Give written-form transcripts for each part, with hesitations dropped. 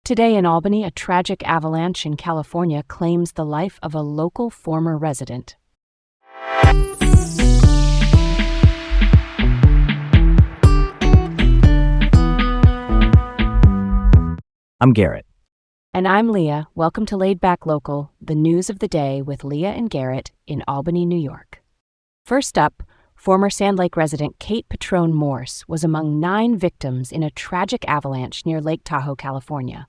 Today in Albany, a tragic avalanche in California claims the life of a local former resident. I'm Garrett. And I'm Leah. Welcome to Laid Back Local, the news of the day with Leah and Garrett in Albany, New York. First up, former Sand Lake resident Kate Patrone Morse was among 9 victims in a tragic avalanche near Lake Tahoe, California.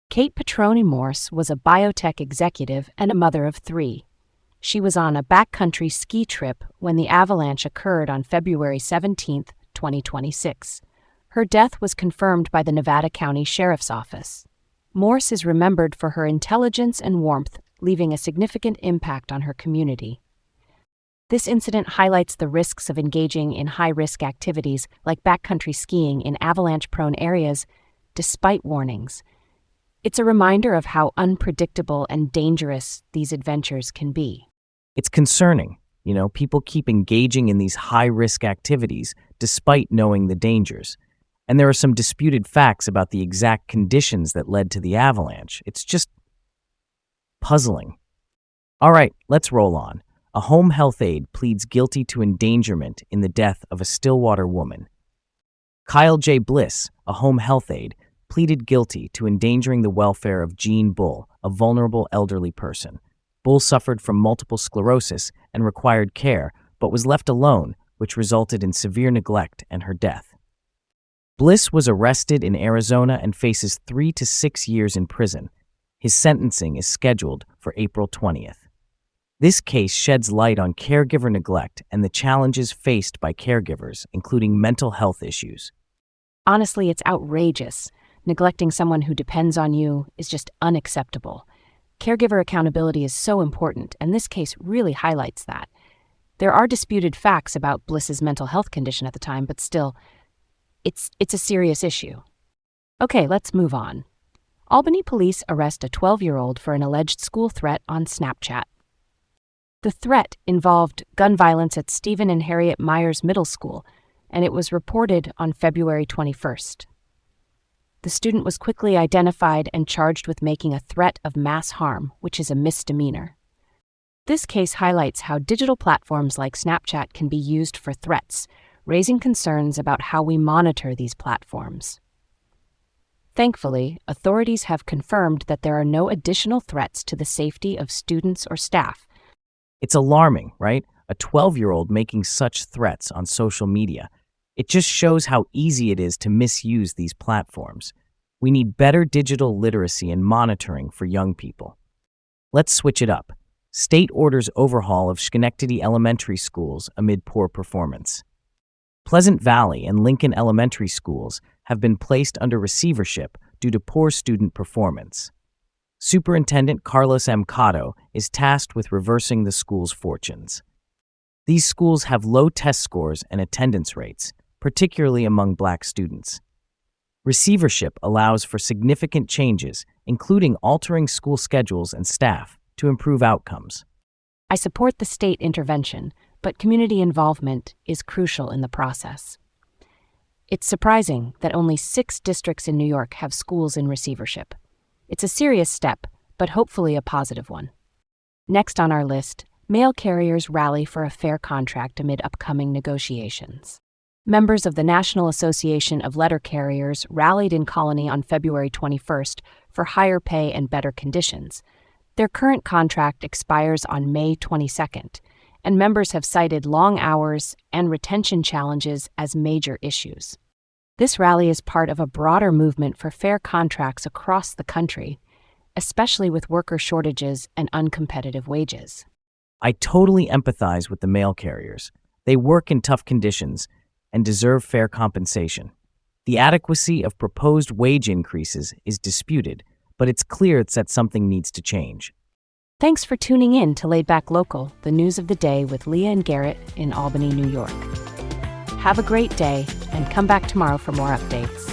Kate Patrone Morse was a biotech executive and a mother of 3. She was on a backcountry ski trip when the avalanche occurred on February 17, 2026. Her death was confirmed by the Nevada County Sheriff's Office. Morse is remembered for her intelligence and warmth, leaving a significant impact on her community. This incident highlights the risks of engaging in high-risk activities like backcountry skiing in avalanche-prone areas, despite warnings. It's a reminder of how unpredictable and dangerous these adventures can be. It's concerning, people keep engaging in these high-risk activities despite knowing the dangers. And there are some disputed facts about the exact conditions that led to the avalanche. It's just puzzling. All right, let's roll on. A home health aide pleads guilty to endangerment in the death of a Stillwater woman. Kyle J. Bliss, a home health aide, pleaded guilty to endangering the welfare of Jean Bull, a vulnerable elderly person. Bull suffered from multiple sclerosis and required care, but was left alone, which resulted in severe neglect and her death. Bliss was arrested in Arizona and faces 3 to 6 years in prison. His sentencing is scheduled for April 20th. This case sheds light on caregiver neglect and the challenges faced by caregivers, including mental health issues. Honestly, it's outrageous. Neglecting someone who depends on you is just unacceptable. Caregiver accountability is so important, and this case really highlights that. There are disputed facts about Bliss's mental health condition at the time, but still, it's a serious issue. Okay, let's move on. Albany police arrest a 12-year-old for an alleged school threat on Snapchat. The threat involved gun violence at Stephen and Harriet Myers Middle School, and it was reported on February 21st. The student was quickly identified and charged with making a threat of mass harm, which is a misdemeanor. This case highlights how digital platforms like Snapchat can be used for threats, raising concerns about how we monitor these platforms. Thankfully, authorities have confirmed that there are no additional threats to the safety of students or staff. It's alarming, right? A 12-year-old making such threats on social media. It just shows how easy it is to misuse these platforms. We need better digital literacy and monitoring for young people. Let's switch it up. State orders overhaul of Schenectady elementary schools amid poor performance. Pleasant Valley and Lincoln elementary schools have been placed under receivership due to poor student performance. Superintendent Carlos M. Cotto is tasked with reversing the school's fortunes. These schools have low test scores and attendance rates, particularly among Black students. Receivership allows for significant changes, including altering school schedules and staff, to improve outcomes. I support the state intervention, but community involvement is crucial in the process. It's surprising that only 6 districts in New York have schools in receivership. It's a serious step, but hopefully a positive one. Next on our list, mail carriers rally for a fair contract amid upcoming negotiations. Members of the National Association of Letter Carriers rallied in Colony on February 21st for higher pay and better conditions. Their current contract expires on May 22nd, and members have cited long hours and retention challenges as major issues. This rally is part of a broader movement for fair contracts across the country, especially with worker shortages and uncompetitive wages. I totally empathize with the mail carriers. They work in tough conditions and deserve fair compensation. The adequacy of proposed wage increases is disputed, but it's clear that something needs to change. Thanks for tuning in to Laid Back Local, the news of the day with Leah and Garrett in Albany, New York. Have a great day, and come back tomorrow for more updates.